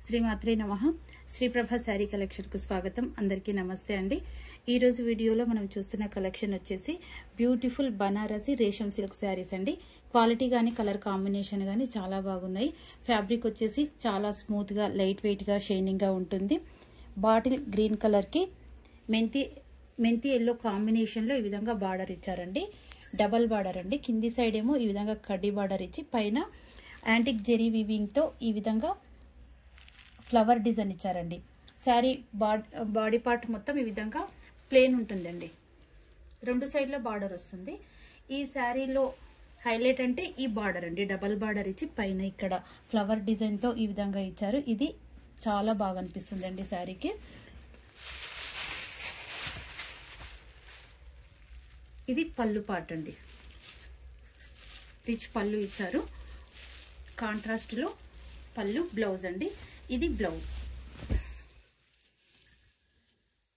శ్రీమాత్రే నమః. శ్రీప్రభ శారీ కలెక్షన్ కు స్వాగతం. అందరికీ నమస్తే అండి. ఈ రోజు వీడియోలో మనం చూస్తున్న కలెక్షన్ వచ్చేసి బ్యూటిఫుల్ బనారసి రేషం సిల్క్ శారీస్ అండి. క్వాలిటీ గానీ కలర్ కాంబినేషన్ గానీ చాలా బాగున్నాయి. ఫ్యాబ్రిక్ వచ్చేసి చాలా స్మూత్ గా లైట్ వెయిట్ గా షైనింగ్ గా ఉంటుంది. బాటిల్ గ్రీన్ కలర్ కి మెంతి ఎల్లో కాంబినేషన్ లో ఈ విధంగా బార్డర్ ఇచ్చారండి. డబల్ బార్డర్ అండి. కింది సైడ్ ఏమో ఈ విధంగా కడ్డీ బార్డర్ ఇచ్చి పైన యాంటిక్ జెరీ వీవింగ్ తో ఈ విధంగా ఫ్లవర్ డిజైన్ ఇచ్చారండి. శారీ బాడీ పార్ట్ మొత్తం ఈ విధంగా ప్లేన్ ఉంటుందండి. రెండు సైడ్ల బార్డర్ వస్తుంది. ఈ శారీలో హైలైట్ అంటే ఈ బార్డర్ అండి. డబల్ బార్డర్ ఇచ్చి పైన ఇక్కడ ఫ్లవర్ డిజైన్ తో ఈ విధంగా ఇచ్చారు. ఇది చాలా బాగా అనిపిస్తుంది అండి శారీకి. ఇది పళ్ళు పార్ట్ అండి. రిచ్ పళ్ళు ఇచ్చారు. కాంట్రాస్ట్ లో పళ్ళు బ్లౌజ్ అండి. ఇది బ్లౌజ్.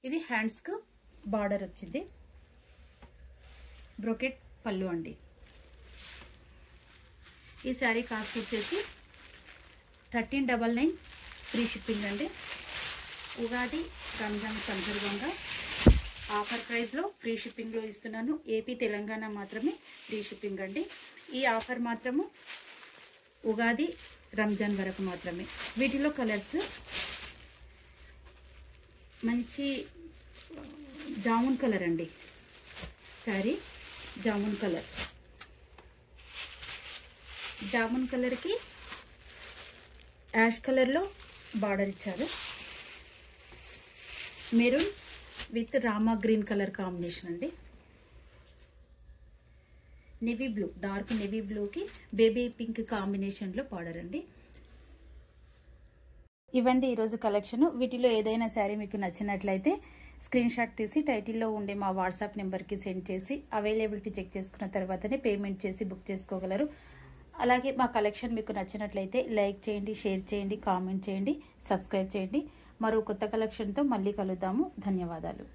ఇది హ్యాండ్స్ కు బార్డర్ వచ్చింది. బ్రోకెట్ పళ్ళు అండి. ఈ శారీ కాస్ట్ వచ్చేసి 1399 ఫ్రీ షిప్పింగ్ అండి. ఉగాది రంజాన్ సందర్భంగా ఆఫర్ ప్రైస్ లో ఫ్రీ షిప్పింగ్ లో ఇస్తున్నాను. ఏపీ తెలంగాణ మాత్రమే ఫ్రీ షిప్పింగ్ అండి. ఈ ఆఫర్ మాత్రము ఉగాది రంజాన్ వరకు మాత్రమే. వీటిలో కలర్స్ మంచి జామున్ కలర్ అండి. శారీ జామున్ కలర్. జామున్ కలర్ కి యాష్ కలర్ లో బార్డర్ ఇచ్చారు. Maroon with Rama green colour combination అండి. Navy blue, dark navy blue కి బేబీ పింక్ కాంబినేషన్ లో బార్డర్ అండి. ఇవ్వండి ఈరోజు కలెక్షన్. వీటిలో ఏదైనా శారీ మీకు నచ్చినట్లయితే స్క్రీన్ షాట్ తీసి టైటిల్లో ఉండే మా వాట్సాప్ నెంబర్కి సెండ్ చేసి అవైలబిలిటీ చెక్ చేసుకున్న తర్వాతనే పేమెంట్ చేసి బుక్ చేసుకోగలరు. అలాగే మా కలెక్షన్ మీకు నచ్చినట్లయితే లైక్ చేయండి, షేర్ చేయండి, కామెంట్ చేయండి, సబ్స్క్రైబ్ చేయండి. మరో కొత్త కలెక్షన్తో మళ్ళీ కలుద్దాము. ధన్యవాదాలు.